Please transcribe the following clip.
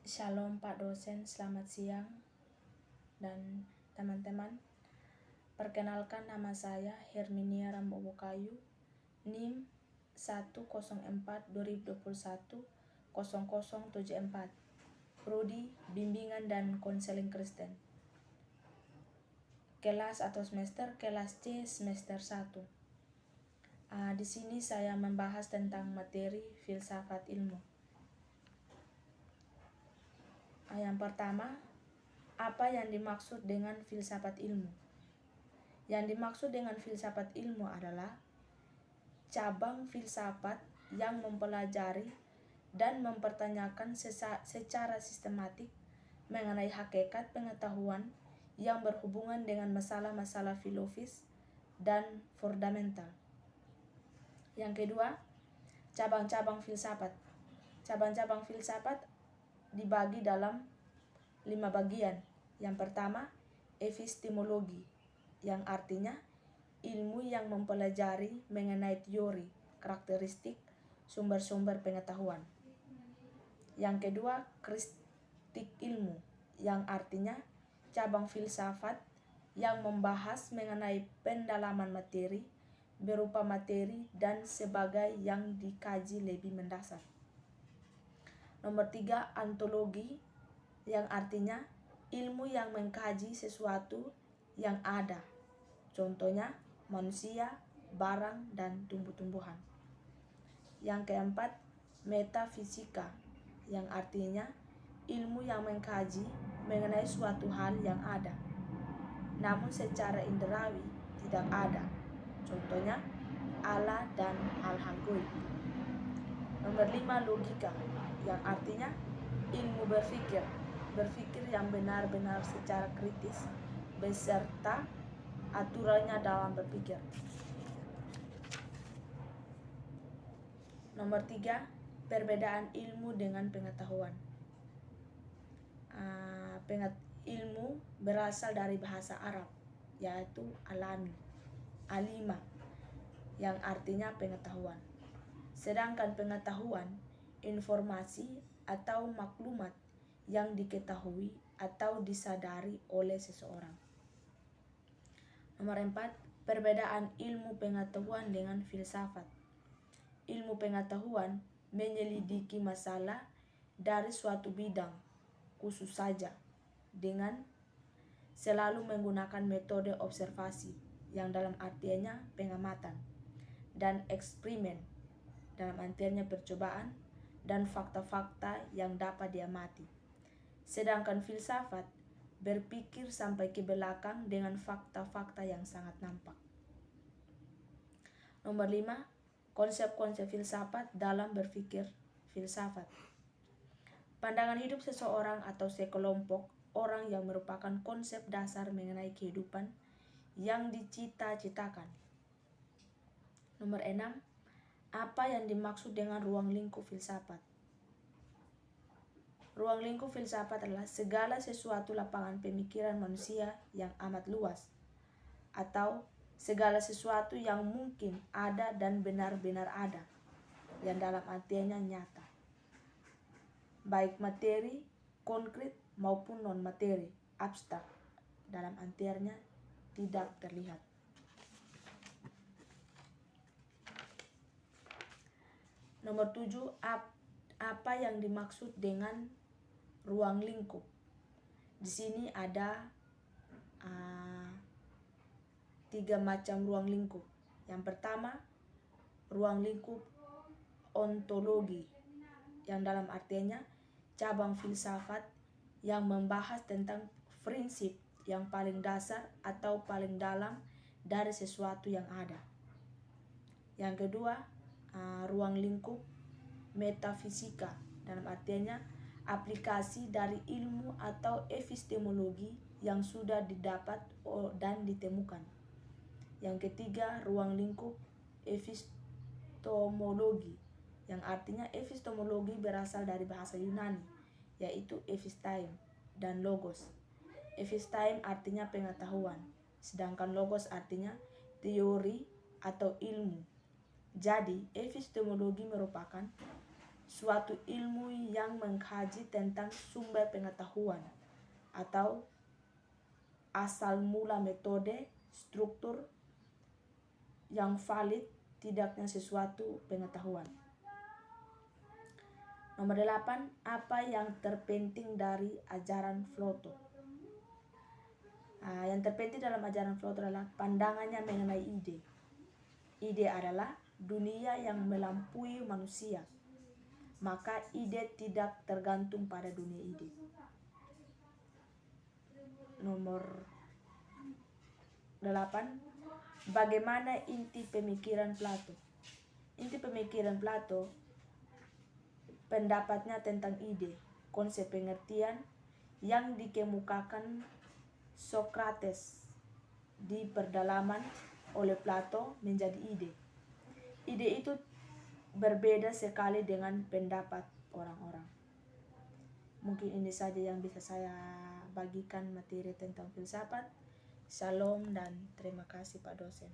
Shalom Pak Dosen, selamat siang dan teman-teman. Perkenalkan, nama saya Herminia Rambowo Kayu, NIM 104-2021-0074, Prodi Bimbingan dan Konseling Kristen. Kelas atau semester kelas C semester 1. Di sini saya membahas tentang materi filsafat ilmu. Yang pertama, apa yang dimaksud dengan filsafat ilmu? Yang dimaksud dengan filsafat ilmu adalah cabang filsafat yang mempelajari dan mempertanyakan secara sistematik mengenai hakikat pengetahuan yang berhubungan dengan masalah-masalah filosofis dan fundamental. Yang kedua, cabang-cabang filsafat. Cabang-cabang filsafat dibagi dalam 5 bagian. Yang pertama, epistemologi, yang artinya ilmu yang mempelajari mengenai teori, karakteristik, sumber-sumber pengetahuan. Yang kedua, kritik ilmu, yang artinya cabang filsafat yang membahas mengenai pendalaman materi berupa materi dan sebagai yang dikaji lebih mendasar. Nomor 3, ontologi, yang artinya ilmu yang mengkaji sesuatu yang ada, contohnya manusia, barang, dan tumbuh-tumbuhan. Yang keempat, metafisika, yang artinya ilmu yang mengkaji mengenai suatu hal yang ada, namun secara inderawi tidak ada, contohnya Allah dan hal-hal gaib. Nomor 5, logika, yang artinya ilmu berpikir yang benar-benar secara kritis beserta aturannya dalam berpikir. Nomor 3, perbedaan ilmu dengan pengetahuan. Ilmu berasal dari bahasa Arab, yaitu alima, yang artinya pengetahuan. Sedangkan pengetahuan, informasi atau maklumat yang diketahui atau disadari oleh seseorang. Nomor 4, perbedaan ilmu pengetahuan dengan filsafat. Ilmu pengetahuan menyelidiki masalah dari suatu bidang khusus saja dengan selalu menggunakan metode observasi, yang dalam artiannya pengamatan, dan eksperimen, dalam artiannya percobaan, dan fakta-fakta yang dapat diamati. Sedangkan filsafat berpikir sampai ke belakang dengan fakta-fakta yang sangat nampak. Nomor 5, konsep-konsep filsafat dalam berpikir filsafat. Pandangan hidup seseorang atau sekelompok orang yang merupakan konsep dasar mengenai kehidupan yang dicita-citakan. Nomor 6, apa yang dimaksud dengan ruang lingkup filsafat? Ruang lingkup filsafat adalah segala sesuatu lapangan pemikiran manusia yang amat luas, atau segala sesuatu yang mungkin ada dan benar-benar ada, yang dalam artiannya nyata, baik materi, konkret maupun non-materi, abstrak, dalam artiannya tidak terlihat. Nomor 7, apa yang dimaksud dengan ruang lingkup? Di sini ada 3 macam ruang lingkup. Yang pertama, ruang lingkup ontologi, yang dalam artinya cabang filsafat yang membahas tentang prinsip yang paling dasar atau paling dalam dari sesuatu yang ada. Yang kedua, ruang lingkup metafisika, dalam artinya aplikasi dari ilmu atau epistemologi yang sudah didapat dan ditemukan. Yang ketiga, ruang lingkup epistemologi, yang artinya epistemologi berasal dari bahasa Yunani, yaitu episteme dan logos. Episteme artinya pengetahuan, sedangkan logos artinya teori atau ilmu. Jadi, epistemologi merupakan suatu ilmu yang mengkaji tentang sumber pengetahuan atau asal mula metode, struktur yang valid tidaknya sesuatu pengetahuan. Nomor 8, apa yang terpenting dari ajaran Plato? Yang terpenting dalam ajaran Plato adalah pandangannya mengenai ide. Ide adalah dunia yang melampaui manusia, maka ide tidak tergantung pada dunia ide. Nomor 8, bagaimana inti pemikiran Plato? Inti pemikiran Plato, pendapatnya tentang ide, konsep pengertian yang dikemukakan Socrates di perdalaman oleh Plato menjadi ide. Ide itu berbeda sekali dengan pendapat orang-orang. Mungkin ini saja yang bisa saya bagikan materi tentang filsafat. Shalom dan terima kasih Pak dosen.